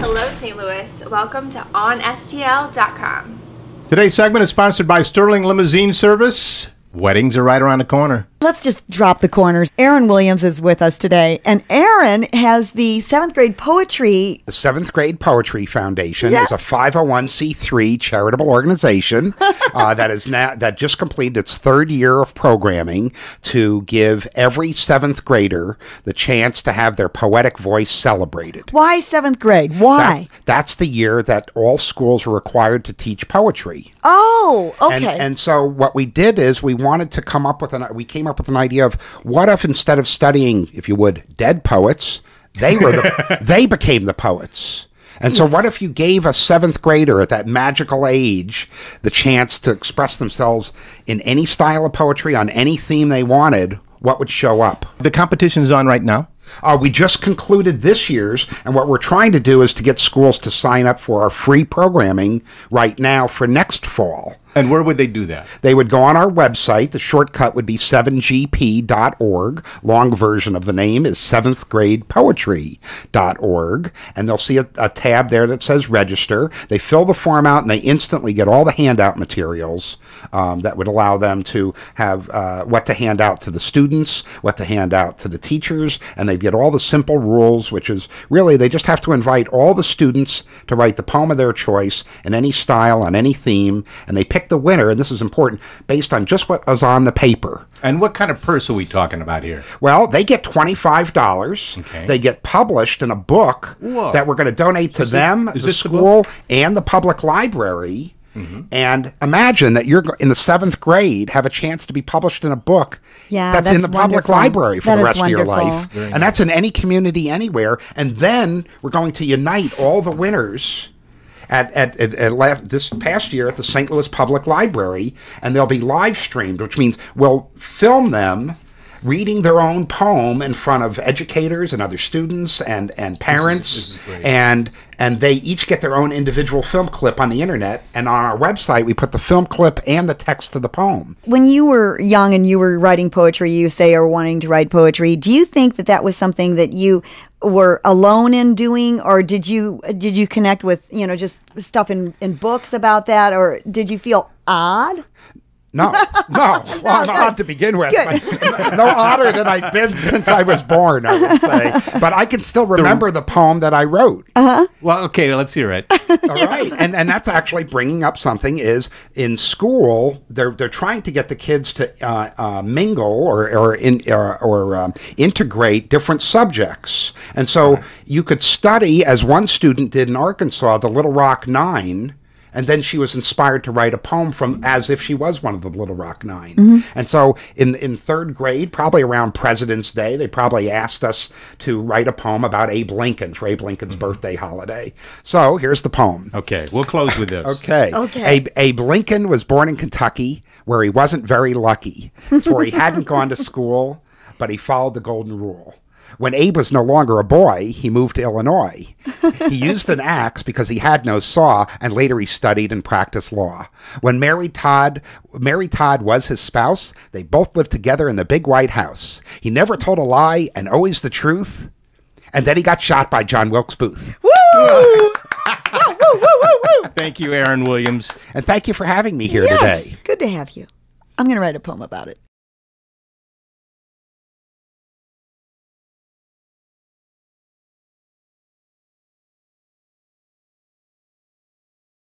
Hello, St. Louis. Welcome to OnSTL.com. Today's segment is sponsored by Sterling Limousine Service. Weddings are right around the corner. Let's just drop the corners. Aaron Williams is with us today, and Aaron has the 7th grade poetry. The 7th Grade Poetry Foundation is a 501c3 charitable organization that just completed its 3rd year of programming to give every 7th grader the chance to have their poetic voice celebrated. Why 7th grade? Why? That's the year that all schools are required to teach poetry. Oh, okay. And so what we did is we wanted to come up with came up with an idea of what if instead of studying, if you would, dead poets, they became the poets. And so what if you gave a 7th grader at that magical age the chance to express themselves in any style of poetry on any theme they wanted? What would show up? The competition is on right now. We just concluded this year's, and what we're trying to do is to get schools to sign up for our free programming right now for next fall. And where would they do that? They would go on our website. The shortcut would be 7gp.org. Long version of the name is 7thgradepoetry.org. And they'll see a tab there that says register. They fill the form out and they instantly get all the handout materials that would allow them to have what to hand out to the students, what to hand out to the teachers, and they get all the simple rules, which is really they just have to invite all the students to write the poem of their choice in any style, on any theme, and they pick the winner, and this is important, based on just what was on the paper. And what kind of purse are we talking about here? Well, they get $25. Okay. They get published in a book that we're going to donate to them, the school, and the public library. Mm-hmm. And imagine that you're in the 7th grade, have a chance to be published in a book that's in the public library for the rest of your life. And that's in any community anywhere. And then we're going to unite all the winners this past year at the St. Louis Public Library, and they'll be live streamed, which means we'll film them reading their own poem in front of educators and other students and parents, and they each get their own individual film clip on the internet, and on our website we put the film clip and the text of the poem. When you were young and you were writing poetry, you say, or wanting to write poetry, do you think that was something that you were alone in doing, or did you connect with, just stuff in books about that, or did you feel odd? No. Well, I'm odd to begin with. No odder than I've been since I was born, I would say. But I can still remember the poem that I wrote. Uh-huh. Well, okay, let's hear it. All right. And that's actually bringing up something is in school, they're trying to get the kids to mingle or integrate different subjects. And so you could study, as one student did in Arkansas, the Little Rock Nine, and then she was inspired to write a poem as if she was one of the Little Rock Nine. Mm-hmm. And so in 3rd grade, probably around President's Day, they probably asked us to write a poem about Abe Lincoln for Abe Lincoln's birthday holiday. So here's the poem. Okay, we'll close with this. Okay. Abe Lincoln was born in Kentucky, where he wasn't very lucky, for he hadn't gone to school, but he followed the golden rule. When Abe was no longer a boy, he moved to Illinois. He used an axe because he had no saw, and later he studied and practiced law. When Mary Todd was his spouse, they both lived together in the big white house. He never told a lie and always the truth. And then he got shot by John Wilkes Booth. Woo! Woo, woo, woo, woo, woo. Thank you, Aaron Williams. And thank you for having me here today. Good to have you. I'm going to write a poem about it.